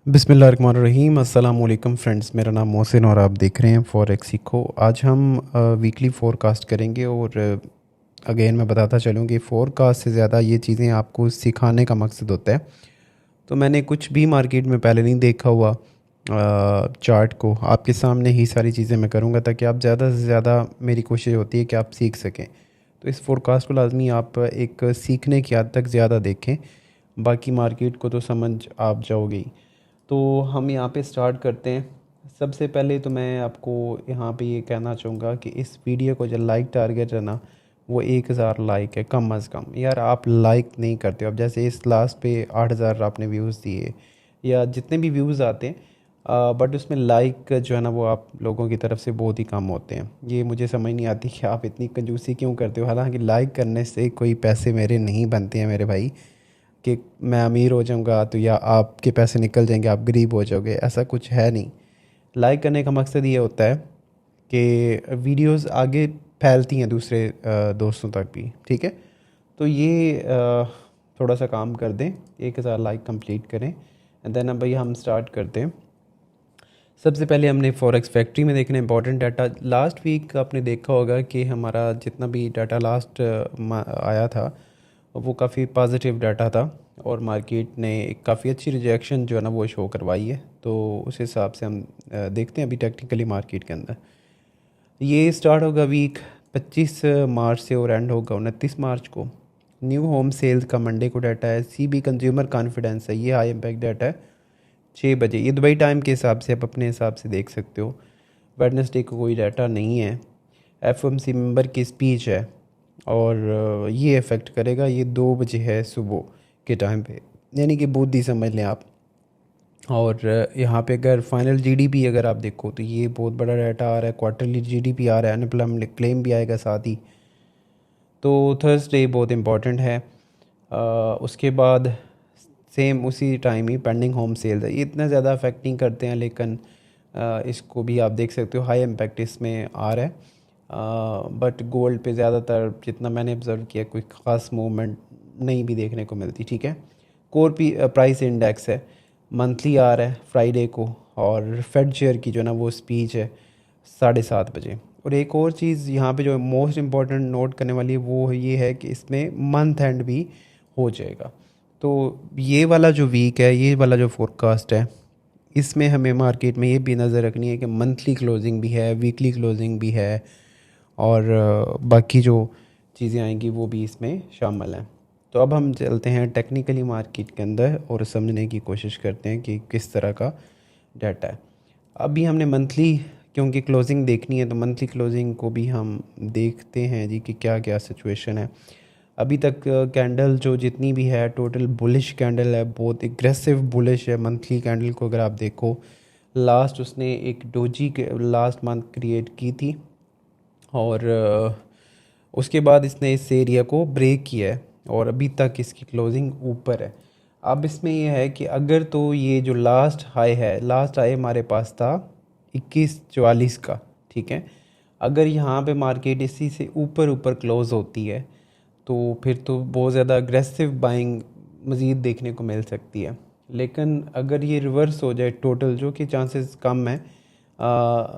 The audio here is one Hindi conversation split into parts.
बिस्मिल्लाहिर्रहमानिर्रहीम अस्सलाम वालेकुम फ्रेंड्स। मेरा नाम मोहसिन और आप देख रहे हैं फॉरेक्स सीखो। आज हम वीकली फोरकास्ट करेंगे और अगेन मैं बताता चलूँ कि फोरकास्ट से ज़्यादा ये चीज़ें आपको सिखाने का मकसद होता है। तो मैंने कुछ भी मार्केट में पहले नहीं देखा हुआ चार्ट को आपके सामने ही सारी चीज़ें मैं करूँगा ताकि आप ज़्यादा से ज़्यादा, मेरी कोशिश होती है कि आप सीख सकें। तो इस फोरकास्ट को लाजमी आप एक सीखने की हद तक ज़्यादा देखें, बाकी मार्केट को तो समझ आप जाओगे ही। तो हम यहाँ पे स्टार्ट करते हैं। सबसे पहले तो मैं आपको यहाँ पे ये कहना चाहूँगा कि इस वीडियो को जो लाइक टारगेट है ना, वो 1000 लाइक है कम अज़ कम। यार आप लाइक नहीं करते हो। अब जैसे इस लास्ट पे 8000 आपने व्यूज़ दिए या जितने भी व्यूज़ आते हैं, बट उसमें लाइक जो है ना वो आप लोगों की तरफ से बहुत ही कम होते हैं। ये मुझे समझ नहीं आती कि आप इतनी कंजूसी क्यों करते हो। हालांकि लाइक करने से कोई पैसे मेरे नहीं बनते हैं मेरे भाई, कि मैं अमीर हो जाऊंगा तो या आपके पैसे निकल जाएंगे, आप गरीब हो जाओगे, ऐसा कुछ है नहीं। लाइक करने का मकसद ये होता है कि वीडियोस आगे फैलती हैं दूसरे दोस्तों तक भी, ठीक है। तो ये थोड़ा सा काम कर दें, 1000 लाइक कंप्लीट करें एंड देन अब भाई हम स्टार्ट करते हैं। सबसे पहले हमने फॉरेक्स फैक्ट्री में देखना इंपॉर्टेंट डाटा। लास्ट वीक आपने देखा होगा कि हमारा जितना भी डाटा लास्ट आया था वो काफ़ी पॉजिटिव डाटा था और मार्केट ने काफ़ी अच्छी रिजेक्शन जो है ना वो शो करवाई है। तो उस हिसाब से हम देखते हैं अभी टेक्निकली मार्केट के अंदर। ये स्टार्ट होगा वीक 25 मार्च से और एंड होगा 29 मार्च को। न्यू होम सेल्स का मंडे को डाटा है। सीबी कंज्यूमर कॉन्फिडेंस है, ये हाई इम्पैक्ट डाटा है 6 बजे। ये दुबई टाइम के हिसाब से आप अपने हिसाब से देख सकते हो। वेडनेसडे को कोई डाटा नहीं है। एफओएमसी मेंबर की स्पीच है और ये इफ़ेक्ट करेगा, ये 2 बजे है सुबह के टाइम पे, यानी कि बुध समझ लें आप। और यहाँ पे अगर फाइनल जीडीपी अगर आप देखो तो ये बहुत बड़ा डाटा आ रहा है, क्वार्टरली जीडीपी आ रहा है, अनएम्प्लॉयमेंट क्लेम भी आएगा साथ ही। तो थर्सडे बहुत इम्पॉर्टेंट है। उसके बाद सेम उसी टाइम ही पेंडिंग होम सेल्स है। ये इतना ज़्यादा अफेक्ट नहीं करते हैं, लेकिन इसको भी आप देख सकते हो हाई इम्पैक्ट इसमें आ रहा है। बट गोल्ड पे ज़्यादातर जितना मैंने ऑब्ज़र्व किया कोई ख़ास मूवमेंट नहीं भी देखने को मिलती, ठीक है। कोर प्राइस इंडेक्स है, मंथली आ रहा है फ्राइडे को, और फेड शेयर की जो है ना वो स्पीच है 7:30 बजे। और एक और चीज़ यहाँ पे जो मोस्ट इम्पॉर्टेंट नोट करने वाली है वो ये है कि इसमें मंथ एंड भी हो जाएगा। तो ये वाला जो वीक है, ये वाला जो फोरकास्ट है, इसमें हमें मार्केट में ये भी नज़र रखनी है कि मंथली क्लोजिंग भी है, वीकली क्लोजिंग भी है, और बाकी जो चीज़ें आएंगी वो भी इसमें शामिल हैं। तो अब हम चलते हैं टेक्निकली मार्केट के अंदर और समझने की कोशिश करते हैं कि किस तरह का डाटा है। अभी हमने मंथली क्योंकि क्लोजिंग देखनी है तो मंथली क्लोजिंग को भी हम देखते हैं जी कि क्या क्या सिचुएशन है। अभी तक कैंडल जो जितनी भी है टोटल बुलिश कैंडल है, बहुत एग्रेसिव बुलिश है। मंथली कैंडल को अगर आप देखो, लास्ट उसने एक डोजी के लास्ट मंथ क्रिएट की थी और उसके बाद इसने इस एरिया को ब्रेक किया है और अभी तक इसकी क्लोजिंग ऊपर है। अब इसमें यह है कि अगर तो ये जो लास्ट हाई है, लास्ट हाई हमारे पास था 2144 का, ठीक है। अगर यहाँ पे मार्केट इसी से ऊपर ऊपर क्लोज होती है तो फिर तो बहुत ज़्यादा अग्रेसिव बाइंग मज़ीद देखने को मिल सकती है। लेकिन अगर ये रिवर्स हो जाए टोटल, जो कि चांसेस कम है,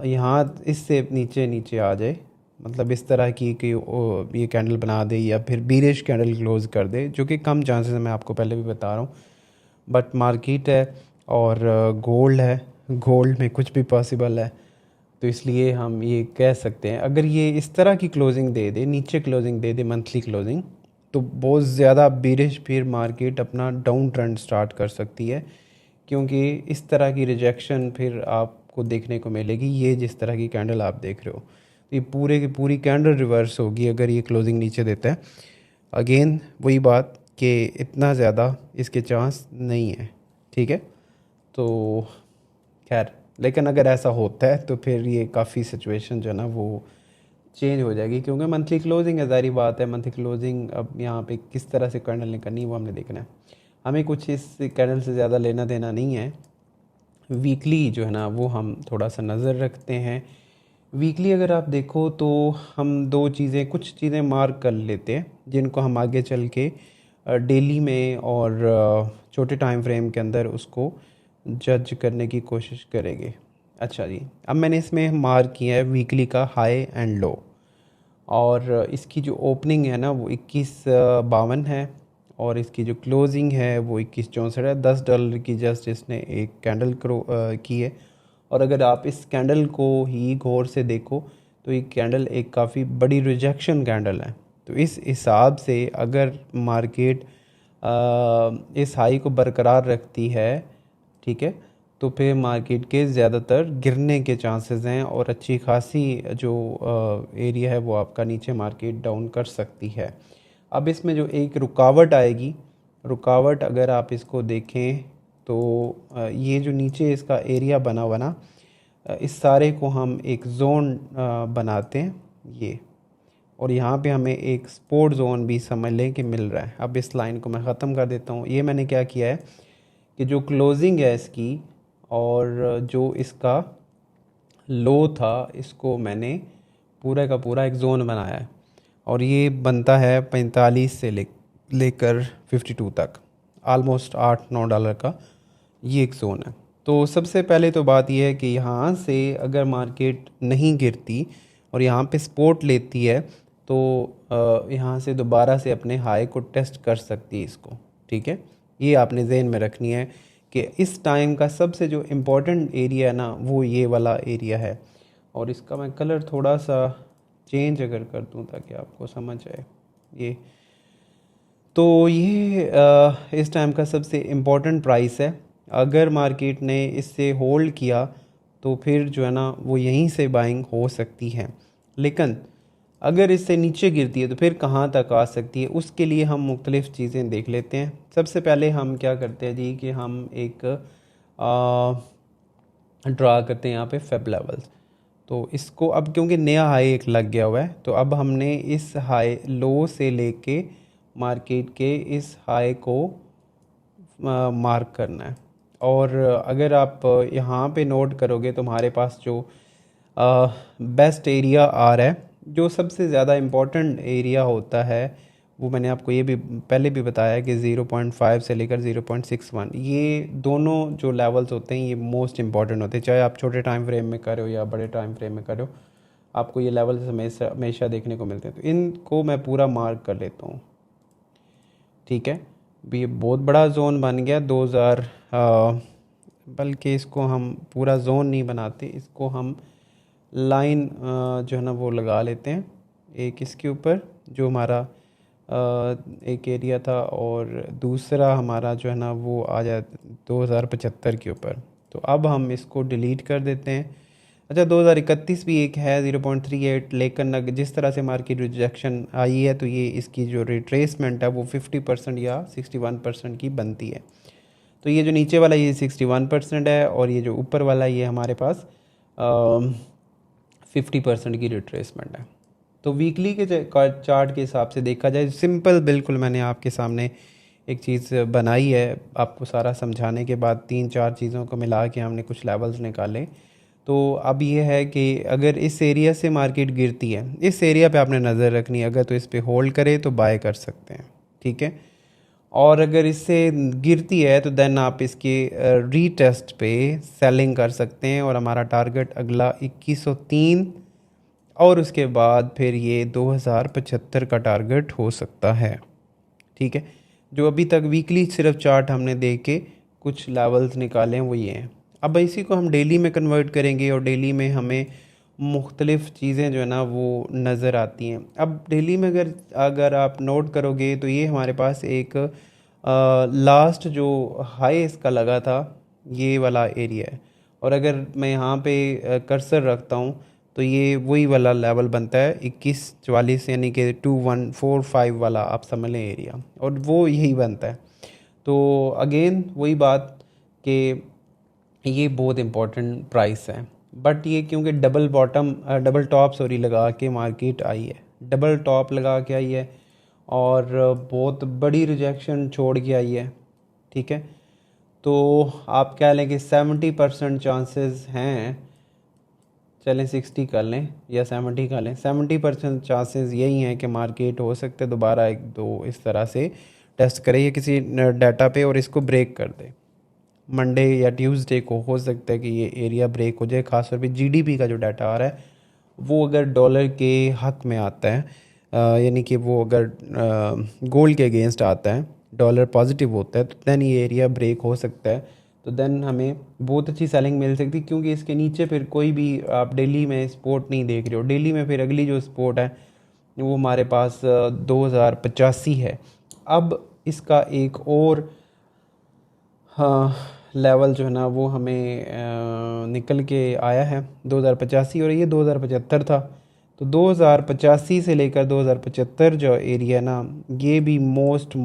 यहाँ इससे नीचे नीचे आ जाए, मतलब इस तरह की कि ये कैंडल बना दे या फिर बीरिश कैंडल क्लोज कर दे, जो कि कम चांसेस है, मैं आपको पहले भी बता रहा हूँ। बट मार्केट है और गोल्ड है, गोल्ड में कुछ भी पॉसिबल है। तो इसलिए हम ये कह सकते हैं अगर ये इस तरह की क्लोजिंग दे दे, नीचे क्लोजिंग दे दे मंथली क्लोजिंग, तो बहुत ज़्यादा बीरिश फिर मार्केट अपना डाउन ट्रेंड स्टार्ट कर सकती है, क्योंकि इस तरह की रिजेक्शन फिर आपको देखने को मिलेगी। ये जिस तरह की कैंडल आप देख रहे हो, तो ये पूरे की पूरी कैंडल रिवर्स होगी अगर ये क्लोजिंग नीचे देता है। अगेन वही बात कि इतना ज़्यादा इसके चांस नहीं है, ठीक है। तो खैर, लेकिन अगर ऐसा होता है तो फिर ये काफ़ी सिचुएशन जो है ना वो चेंज हो जाएगी, क्योंकि मंथली क्लोजिंग है, ज़ाहिर बात है। मंथली क्लोजिंग अब यहाँ पे किस तरह से कैंडल निकलनी है वो हमने देखना है। हमें कुछ इस कैंडल से ज़्यादा लेना देना नहीं है। वीकली जो है ना वो हम थोड़ा सा नज़र रखते हैं। वीकली अगर आप देखो तो हम कुछ चीज़ें मार्क कर लेते हैं जिनको हम आगे चल के डेली में और छोटे टाइम फ्रेम के अंदर उसको जज करने की कोशिश करेंगे। अच्छा जी, अब मैंने इसमें मार्क किया है वीकली का हाई एंड लो, और इसकी जो ओपनिंग है ना वो 2152 है, और इसकी जो क्लोजिंग है वो 2164 है। $10 की जस्ट इसने एक कैंडल की है। और अगर आप इस कैंडल को ही गौर से देखो तो ये कैंडल एक काफ़ी बड़ी रिजेक्शन कैंडल है। तो इस हिसाब से अगर मार्केट इस हाई को बरकरार रखती है, ठीक है, तो फिर मार्केट के ज़्यादातर गिरने के चांसेस हैं, और अच्छी खासी जो एरिया है वो आपका नीचे मार्केट डाउन कर सकती है। अब इसमें जो एक रुकावट आएगी, रुकावट अगर आप इसको देखें तो ये जो नीचे इसका एरिया बना हुआ ना, इस सारे को हम एक जोन बनाते हैं ये, और यहाँ पे हमें एक स्पोर्ट जोन भी समझ लें कि मिल रहा है। अब इस लाइन को मैं ख़त्म कर देता हूँ। ये मैंने क्या किया है कि जो क्लोजिंग है इसकी और जो इसका लो था, इसको मैंने पूरा का पूरा एक ज़ोन बनाया है, और ये बनता है 45 से लेकर 52 तक, आलमोस्ट $8-9 का ये एक ज़ोन है। तो सबसे पहले तो बात यह है कि यहाँ से अगर मार्केट नहीं गिरती और यहाँ पे सपोर्ट लेती है तो यहाँ से दोबारा से अपने हाई को टेस्ट कर सकती है इसको, ठीक है। ये आपने जहन में रखनी है कि इस टाइम का सबसे जो इम्पोर्टेंट एरिया है ना वो ये वाला एरिया है। और इसका मैं कलर थोड़ा सा चेंज अगर कर दूँ ताकि आपको समझ आए, ये तो ये इस टाइम का सबसे इम्पोर्टेंट प्राइस है। अगर मार्केट ने इससे होल्ड किया तो फिर जो है ना वो यहीं से बाइंग हो सकती है, लेकिन अगर इससे नीचे गिरती है तो फिर कहाँ तक आ सकती है, उसके लिए हम मुख्तलिफ़ चीज़ें देख लेते हैं। सबसे पहले हम क्या करते हैं जी कि हम एक ड्रा करते हैं यहाँ पे फेब लेवल्स। तो इसको अब क्योंकि नया हाई एक लग गया हुआ है तो अब हमने इस हाई लो से लेके मार्केट के इस हाई को मार्क करना है। और अगर आप यहाँ पे नोट करोगे तो हमारे पास जो बेस्ट एरिया आ रहा है, जो सबसे ज़्यादा इम्पोर्टेंट एरिया होता है, वो मैंने आपको ये भी पहले भी बताया कि 0.5 से लेकर 0.61, ये दोनों जो लेवल्स होते हैं ये मोस्ट इम्पॉर्टेंट होते हैं। चाहे आप छोटे टाइम फ्रेम में कर रहे हो या बड़े टाइम फ्रेम में कर रहे हो, आपको ये लेवल्स हमेशा हमेशा देखने को मिलते हैं। तो इनको मैं पूरा मार्क कर लेता हूँ, ठीक है। भी ये बहुत बड़ा जोन बन गया 2000, बल्कि इसको हम पूरा जोन नहीं बनाते, इसको हम लाइन जो है ना वो लगा लेते हैं एक इसके ऊपर, जो हमारा एक एरिया था, और दूसरा हमारा जो है ना वो आ जाए 2075 के ऊपर। तो अब हम इसको डिलीट कर देते हैं। अच्छा, 2031 भी एक है 0.38, लेकिन जिस तरह से मार्केट रिजेक्शन आई है तो ये इसकी जो रिट्रेसमेंट है वो 50% या 61% की बनती है। तो ये जो नीचे वाला ये 61% है, और ये जो ऊपर वाला ये हमारे पास 50% की रिट्रेसमेंट है। तो वीकली के चार्ट के हिसाब से देखा जाए, सिंपल बिल्कुल मैंने आपके सामने एक चीज़ बनाई है, आपको सारा समझाने के बाद 3-4 चीज़ों को मिला के हमने कुछ लेवल्स निकाले। तो अब ये है कि अगर इस एरिया से मार्केट गिरती है, इस एरिया पे आपने नज़र रखनी है, अगर तो इस पे होल्ड करे तो बाय कर सकते हैं, ठीक है। और अगर इससे गिरती है तो देन आप इसके रीटेस्ट पे सेलिंग कर सकते हैं, और हमारा टारगेट अगला 2103, और उसके बाद फिर ये 2075 का टारगेट हो सकता है, ठीक है। जो अभी तक वीकली सिर्फ चार्ट हमने देख के कुछ लेवल्स निकाले हैं वो ये हैं। अब इसी को हम डेली में कन्वर्ट करेंगे, और डेली में हमें मुख्तलिफ़ चीज़ें जो है ना वो नज़र आती हैं। अब डेली में अगर अगर आप नोट करोगे तो ये हमारे पास एक लास्ट जो हाई इसका लगा था ये वाला एरिया है, और अगर मैं यहाँ पे कर्सर रखता हूँ तो ये वही वाला लेवल बनता है 2144, यानी कि 2145 वाला आप समझ लें एरिया, और वो यही बनता है। तो अगेन वही बात कि ये बहुत इम्पोर्टेंट प्राइस है, बट ये क्योंकि डबल टॉप लगा के मार्केट आई है, डबल टॉप लगा के आई है, और बहुत बड़ी रिजेक्शन छोड़ के आई है, ठीक है। तो आप कह लें कि 70% चांसेस हैं, चलें 60 कर लें या 70 कर लें, 70% चांसेस यही हैं कि मार्केट हो सकते हैं दोबारा एक दो इस तरह से टेस्ट करे या किसी डाटा पे और इसको ब्रेक कर दे। मंडे या ट्यूसडे को हो सकता है कि ये एरिया ब्रेक हो जाए। ख़ासतौर पे जीडीपी का जो डाटा आ रहा है वो अगर डॉलर के हक में आता है, यानी कि वो अगर गोल्ड के अगेंस्ट आता है, डॉलर पॉजिटिव होता है, तो दैन ये एरिया ब्रेक हो सकता है। तो दैन हमें बहुत अच्छी सेलिंग मिल सकती है, क्योंकि इसके नीचे फिर कोई भी आप डेली में सपोर्ट नहीं देख रहे हो। डेली में फिर अगली जो सपोर्ट है वो हमारे पास 2085 है। अब इसका एक और हाँ लेवल जो है ना वो हमें निकल के आया है 2085, और ये 2075 था। तो 2085 से लेकर 2075 जो एरिया ना, ये भी मोस्ट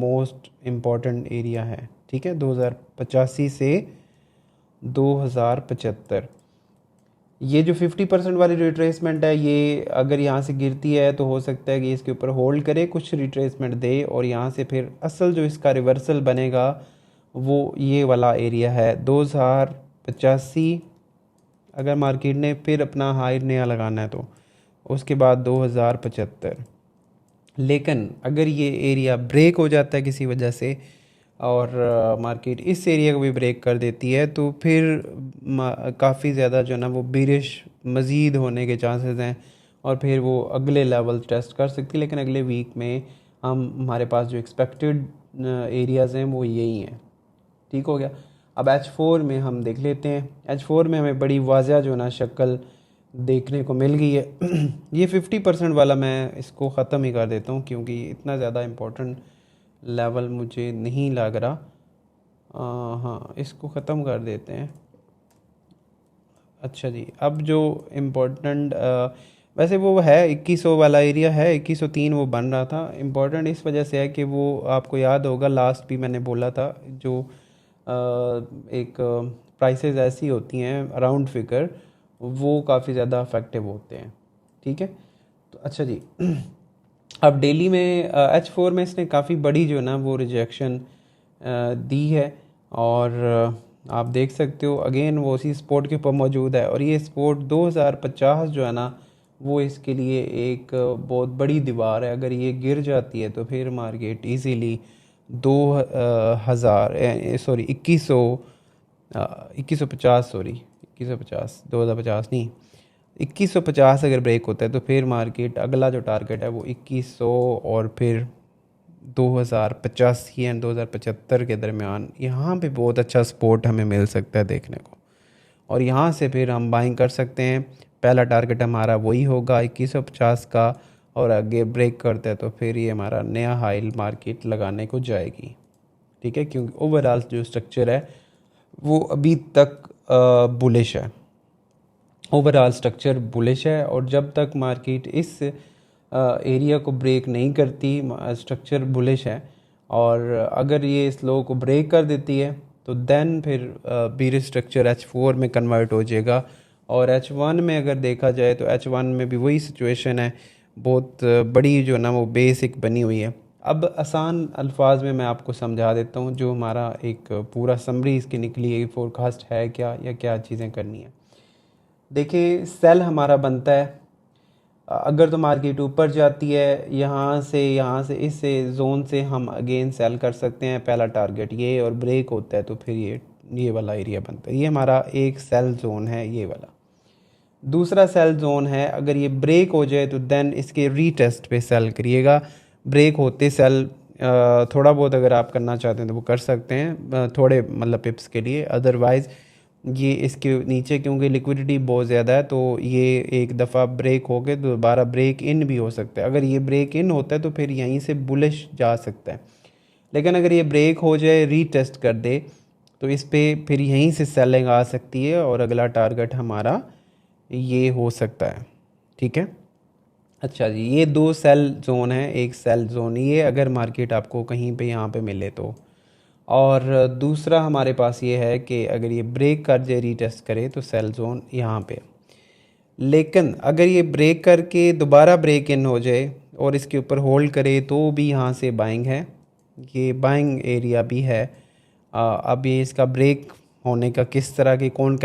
इम्पॉर्टेंट एरिया है। ठीक है, 2085 से 2075 ये जो 50% वाली रिट्रेसमेंट है, ये अगर यहाँ से गिरती है तो हो सकता है कि इसके ऊपर होल्ड करे, कुछ रिट्रेसमेंट दे, और यहाँ से फिर असल जो इसका रिवर्सल बनेगा वो ये वाला एरिया है 2085। अगर मार्केट ने फिर अपना हाई नया लगाना है तो उसके बाद 2075। लेकिन अगर ये एरिया ब्रेक हो जाता है किसी वजह से और मार्केट इस एरिया को भी ब्रेक कर देती है, तो फिर काफ़ी ज़्यादा जो है ना वो बीरिश मज़ीद होने के चांसेस हैं, और फिर वो अगले लेवल टेस्ट कर सकती है। लेकिन अगले वीक में हमारे पास जो एक्सपेक्टेड एरियाज़ हैं वो यही हैं। ठीक हो गया। अब H4 में हम देख लेते हैं। H4 में हमें बड़ी वाज़ह जो ना शक्ल देखने को मिल गई है। ये 50% वाला मैं इसको ख़त्म ही कर देता हूँ, क्योंकि इतना ज़्यादा इम्पोर्टेंट लेवल मुझे नहीं लग रहा। हाँ, इसको ख़त्म कर देते हैं। अच्छा जी, अब जो इम्पोर्टेंट वैसे वो है 2100 वाला एरिया है, 2103 वो बन रहा था। इम्पोर्टेंट इस वजह से है कि वो आपको याद होगा लास्ट भी मैंने बोला था, जो एक प्राइसेस ऐसी होती हैं अराउंड फिगर, वो काफ़ी ज़्यादा अफेक्टिव होते हैं। ठीक है, तो अच्छा जी। अब डेली में H4 में इसने काफ़ी बड़ी जो है ना वो रिजेक्शन दी है, और आप देख सकते हो अगेन वो उसी स्पोर्ट के ऊपर मौजूद है, और ये स्पोर्ट 2050 जो है ना वो इसके लिए एक बहुत बड़ी दीवार है। अगर ये गिर जाती है तो फिर मार्केट इजीली 2050 नहीं 2150 अगर ब्रेक होता है तो फिर मार्केट अगला जो टारगेट है वो 2100 और फिर 2085 एंड 2075 के दरमियान यहाँ पे बहुत अच्छा सपोर्ट हमें मिल सकता है देखने को, और यहाँ से फिर हम बाइंग कर सकते हैं। पहला टारगेट हमारा वही होगा 2150 का, और आगे ब्रेक करते हैं तो फिर ये हमारा नया हाई मार्केट लगाने को जाएगी। ठीक है, क्योंकि ओवरऑल जो स्ट्रक्चर है वो अभी तक बुलिश है। ओवरऑल स्ट्रक्चर बुलिश है, और जब तक मार्केट इस एरिया को ब्रेक नहीं करती स्ट्रक्चर बुलिश है, और अगर ये इस लो को ब्रेक कर देती है तो देन फिर बीरिश स्ट्रक्चर H4 में कन्वर्ट हो जाएगा। और H1 में अगर देखा जाए तो H1 में भी वही सिचुएशन है, बहुत बड़ी जो ना वो बेसिक बनी हुई है। अब आसान अल्फाज में मैं आपको समझा देता हूँ जो हमारा एक पूरा समरी इसकी निकली है, फोरकास्ट है क्या या क्या चीज़ें करनी है। देखिए, सेल हमारा बनता है अगर तो मार्केट ऊपर जाती है यहाँ से इस जोन से हम अगेन सेल कर सकते हैं। पहला टारगेट ये, और ब्रेक होता है तो फिर ये वाला एरिया बनता है। ये हमारा एक सेल जोन है ये वाला। दूसरा सेल जोन है, अगर ये ब्रेक हो जाए तो देन इसके रीटेस्ट पे सेल करिएगा। ब्रेक होते सेल थोड़ा बहुत अगर आप करना चाहते हैं तो वो कर सकते हैं, थोड़े मतलब पिप्स के लिए। अदरवाइज़ ये इसके नीचे क्योंकि लिक्विडिटी बहुत ज़्यादा है, तो ये एक दफ़ा ब्रेक हो गए तो दोबारा ब्रेक इन भी हो सकता है। अगर ये ब्रेक इन होता है तो फिर यहीं से बुलिश जा सकता है। लेकिन अगर ये ब्रेक हो जाए, रीटेस्ट कर दे, तो इस पर फिर यहीं से सेलिंग आ सकती है, और अगला टारगेट हमारा ये हो सकता है। ठीक है, अच्छा जी, ये दो सेल जोन है। एक सेल जोन ये अगर मार्केट आपको कहीं पे यहाँ पे मिले तो, और दूसरा हमारे पास ये है कि अगर ये ब्रेक कर जाए, रीटेस्ट करे, तो सेल जोन यहाँ पे। लेकिन अगर ये ब्रेक करके दोबारा ब्रेक इन हो जाए और इसके ऊपर होल्ड करे तो भी यहाँ से बाइंग है, ये बाइंग एरिया भी है। अब ये इसका ब्रेक होने का किस तरह की कौन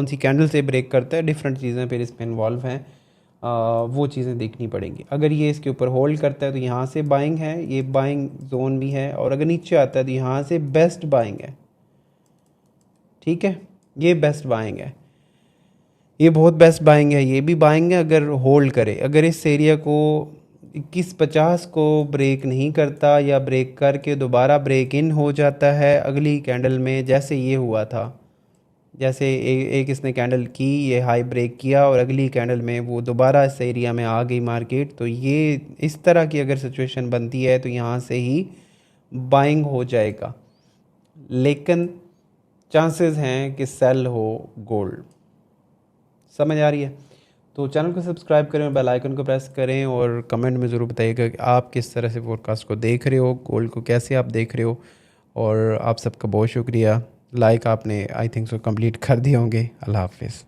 सी कैंडल से ब्रेक करता है, डिफरेंट चीज़ें फिर इसमें इन्वॉल्व हैं, वो चीज़ें देखनी पड़ेंगी। अगर ये इसके ऊपर होल्ड करता है तो यहाँ से बाइंग है, ये बाइंग जोन भी है, और अगर नीचे आता है तो यहाँ से बेस्ट बाइंग है। ठीक है, ये बेस्ट बाइंग है, ये बहुत बेस्ट बाइंग है। ये भी बाइंग है अगर होल्ड करे, अगर इस एरिया को 2150 को ब्रेक नहीं करता या ब्रेक करके दोबारा ब्रेक इन हो जाता है अगली कैंडल में, जैसे ये हुआ था, जैसे एक इसने कैंडल की, ये हाई ब्रेक किया और अगली कैंडल में वो दोबारा इस एरिया में आ गई मार्केट, तो ये इस तरह की अगर सिचुएशन बनती है तो यहाँ से ही बाइंग हो जाएगा। लेकिन चांसेस हैं कि सेल हो गोल्ड। समझ आ रही है? तो चैनल को सब्सक्राइब करें, बेल आइकन को प्रेस करें और कमेंट में ज़रूर बताइएगा कि आप किस तरह से फोरकास्ट को देख रहे हो, गोल्ड को कैसे आप देख रहे हो। और आप सबका बहुत शुक्रिया। लाइक आपने आई थिंक सो कंप्लीट कर दिए होंगे। अल्लाह हाफिज़।